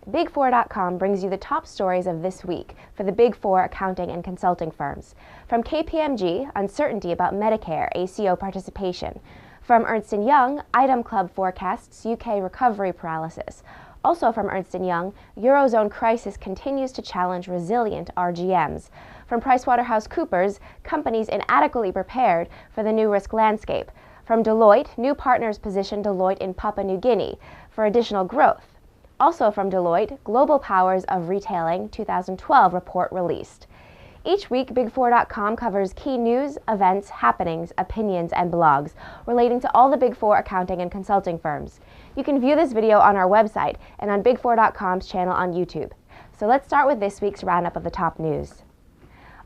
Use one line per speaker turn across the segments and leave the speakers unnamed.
Big4.com brings you the top stories of this week for the Big Four accounting and consulting firms. From KPMG, uncertainty about Medicare ACO participation. From Ernst & Young, Item Club forecasts UK recovery paralysis. Also from Ernst & Young, Eurozone crisis continues to challenge resilient RGMs. From PricewaterhouseCoopers, companies inadequately prepared for the new risk landscape. From Deloitte, new partners position Deloitte in Papua New Guinea for additional growth. Also from Deloitte, Global Powers of Retailing 2012 report released. Each week, Big4.com covers key news, events, happenings, opinions, and blogs relating to all the Big Four accounting and consulting firms. You can view this video on our website and on Big4.com's channel on YouTube. So let's start with this week's roundup of the top news.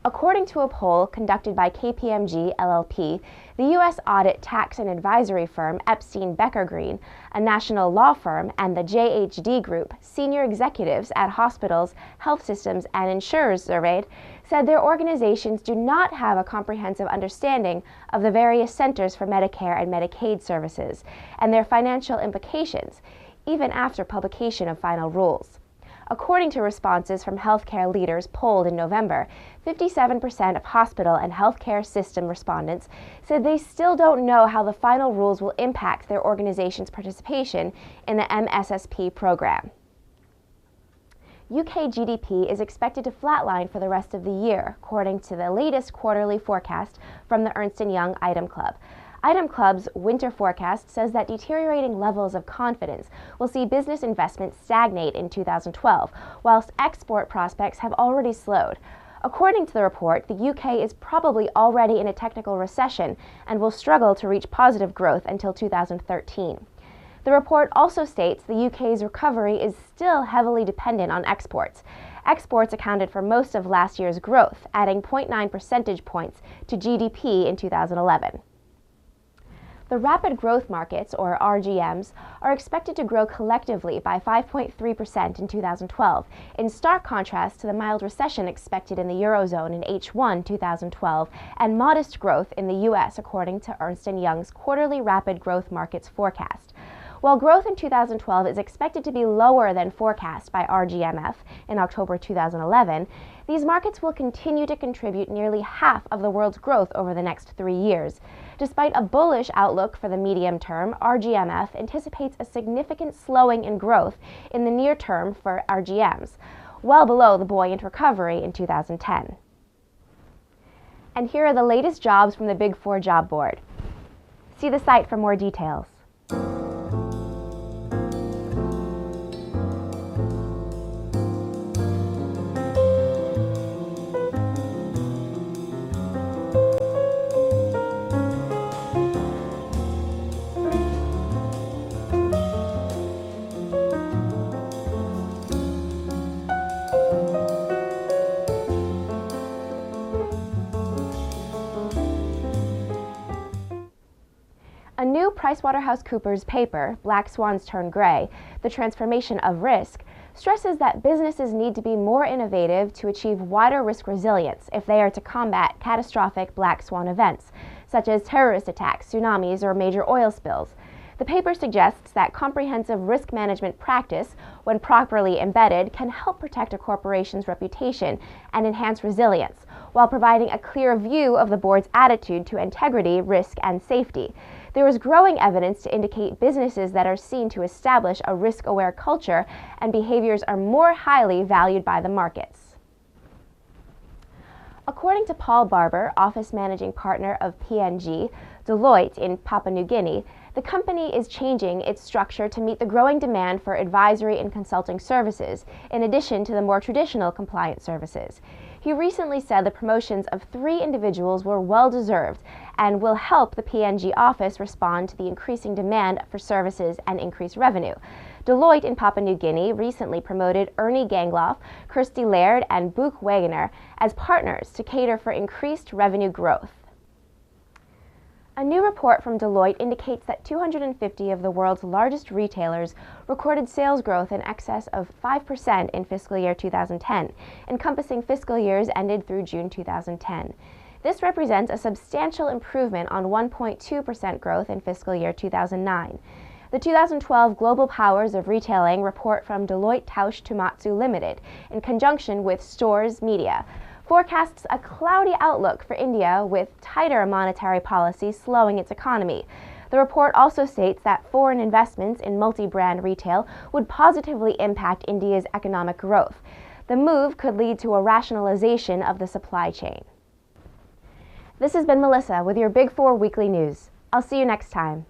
According to a poll conducted by KPMG LLP, the U.S. audit, tax, and advisory firm Epstein Becker Green, a national law firm, and the JHD Group, senior executives at hospitals, health systems, and insurers surveyed, said their organizations do not have a comprehensive understanding of the various centers for Medicare and Medicaid services and their financial implications, even after publication of final rules. According to responses from healthcare leaders polled in November, 57% of hospital and healthcare system respondents said they still don't know how the final rules will impact their organization's participation in the MSSP program. UK GDP is expected to flatline for the rest of the year, according to the latest quarterly forecast from the Ernst & Young Item Club. Item Club's winter forecast says that deteriorating levels of confidence will see business investment stagnate in 2012, whilst export prospects have already slowed. According to the report, the UK is probably already in a technical recession and will struggle to reach positive growth until 2013. The report also states the UK's recovery is still heavily dependent on exports. Exports accounted for most of last year's growth, adding 0.9 percentage points to GDP in 2011. The rapid growth markets, or RGMs, are expected to grow collectively by 5.3% in 2012, in stark contrast to the mild recession expected in the Eurozone in H1 2012 and modest growth in the US, according to Ernst & Young's quarterly rapid growth markets forecast. While growth in 2012 is expected to be lower than forecast by RGMF in October 2011, these markets will continue to contribute nearly half of the world's growth over the next 3 years. Despite a bullish outlook for the medium term, RGMF anticipates a significant slowing in growth in the near term for RGMs, well below the buoyant recovery in 2010. And here are the latest jobs from the Big Four job board. See the site for more details. A new PricewaterhouseCoopers paper, Black Swans Turn Gray, The Transformation of Risk, stresses that businesses need to be more innovative to achieve wider risk resilience if they are to combat catastrophic black swan events, such as terrorist attacks, tsunamis, or major oil spills. The paper suggests that comprehensive risk management practice, when properly embedded, can help protect a corporation's reputation and enhance resilience, while providing a clear view of the board's attitude to integrity, risk, and safety. There is growing evidence to indicate businesses that are seen to establish a risk-aware culture and behaviors are more highly valued by the markets. According to Paul Barber, office managing partner of PNG, Deloitte in Papua New Guinea, the company is changing its structure to meet the growing demand for advisory and consulting services, in addition to the more traditional compliance services. He recently said the promotions of 3 individuals were well-deserved and will help the PNG office respond to the increasing demand for services and increase revenue. Deloitte in Papua New Guinea recently promoted Ernie Gangloff, Kirsty Laird, and Book Wagoner as partners to cater for increased revenue growth. A new report from Deloitte indicates that 250 of the world's largest retailers recorded sales growth in excess of 5% in fiscal year 2010, encompassing fiscal years ended through June 2010. This represents a substantial improvement on 1.2% growth in fiscal year 2009. The 2012 Global Powers of Retailing report from Deloitte Touche Tohmatsu Limited, in conjunction with Stores Media, forecasts a cloudy outlook for India with tighter monetary policy slowing its economy. The report also states that foreign investments in multi-brand retail would positively impact India's economic growth. The move could lead to a rationalization of the supply chain. This has been Melissa with your Big Four Weekly News. I'll see you next time.